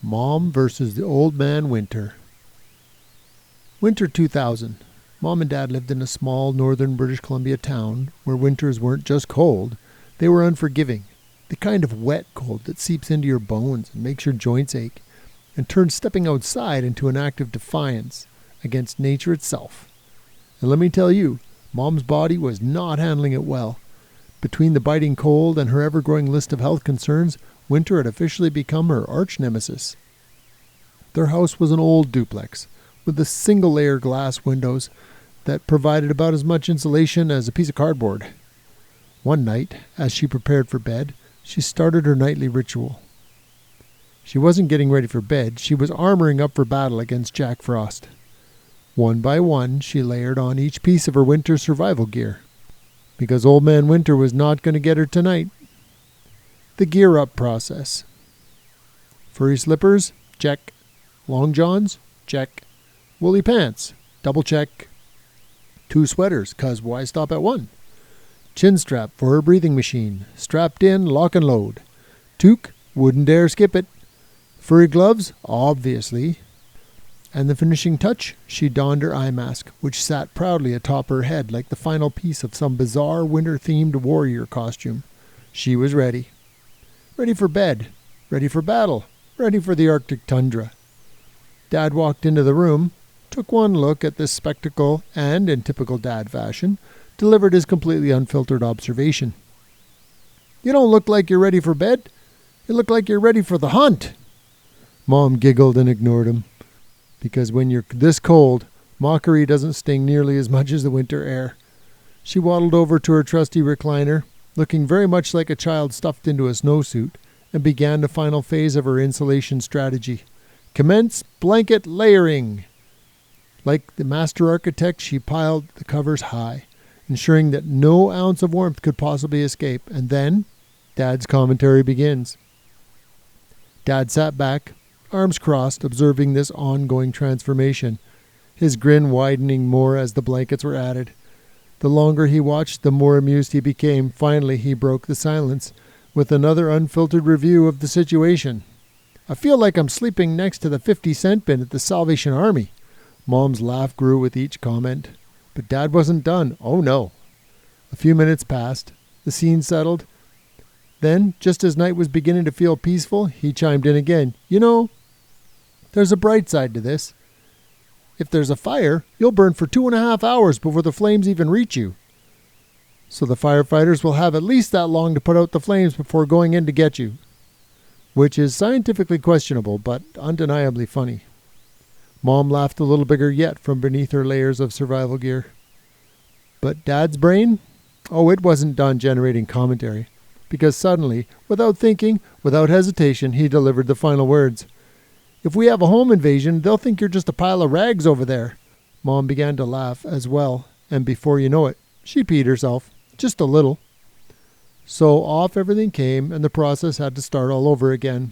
Mom versus the Old Man Winter. Winter 2000. Mom and Dad lived in a small northern British Columbia town where winters weren't just cold, they were unforgiving. The kind of wet cold that seeps into your bones and makes your joints ache, and turns stepping outside into an act of defiance against nature itself. And let me tell you, Mom's body was not handling it well. Between the biting cold and her ever-growing list of health concerns, winter had officially become her arch-nemesis. Their house was an old duplex, with the single-layer glass windows that provided about as much insulation as a piece of cardboard. One night, as she prepared for bed, she started her nightly ritual. She wasn't getting ready for bed, she was armoring up for battle against Jack Frost. One by one, she layered on each piece of her winter survival gear, because Old Man Winter was not going to get her tonight. The gear up process. Furry slippers? Check. Long johns? Check. Woolly pants? Double check. 2 sweaters, 'cause why stop at 1? Chin strap for her breathing machine. Strapped in, lock and load. Toque? Wouldn't dare skip it. Furry gloves? Obviously. And the finishing touch? She donned her eye mask, which sat proudly atop her head like the final piece of some bizarre winter-themed warrior costume. She was ready. Ready for bed. Ready for battle. Ready for the Arctic tundra. Dad walked into the room, took one look at this spectacle, and, in typical Dad fashion, delivered his completely unfiltered observation. "You don't look like you're ready for bed. You look like you're ready for the hunt." Mom giggled and ignored him, because when you're this cold, mockery doesn't sting nearly as much as the winter air. She waddled over to her trusty recliner, looking very much like a child stuffed into a snowsuit, and began the final phase of her insulation strategy. Commence blanket layering. Like the master architect, she piled the covers high, ensuring that no ounce of warmth could possibly escape, and then Dad's commentary begins. Dad sat back, arms crossed, observing this ongoing transformation, his grin widening more as the blankets were added. The longer he watched, the more amused he became. Finally, he broke the silence with another unfiltered review of the situation. "I feel like I'm sleeping next to the 50-cent bin at the Salvation Army." Mom's laugh grew with each comment. But Dad wasn't done. Oh no. A few minutes passed. The scene settled. Then, just as night was beginning to feel peaceful, he chimed in again. "You know, there's a bright side to this. If there's a fire, you'll burn for 2.5 hours before the flames even reach you. So the firefighters will have at least that long to put out the flames before going in to get you." Which is scientifically questionable, but undeniably funny. Mom laughed a little bigger yet from beneath her layers of survival gear. But Dad's brain? Oh, it wasn't done generating commentary, because suddenly, without thinking, without hesitation, he delivered the final words. "If we have a home invasion, they'll think you're just a pile of rags over there." Mom began to laugh as well, and before you know it, she peed herself, just a little. So off everything came, and the process had to start all over again.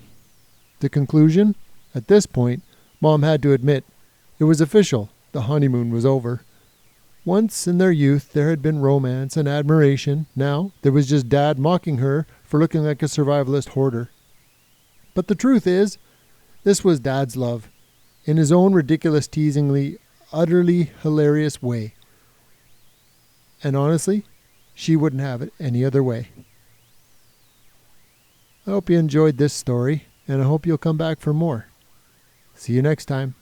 The conclusion? At this point, Mom had to admit, it was official. The honeymoon was over. Once in their youth there had been romance and admiration. Now there was just Dad mocking her for looking like a survivalist hoarder. But the truth is, this was Dad's love, in his own ridiculous, teasingly, utterly hilarious way. And honestly, she wouldn't have it any other way. I hope you enjoyed this story, and I hope you'll come back for more. See you next time.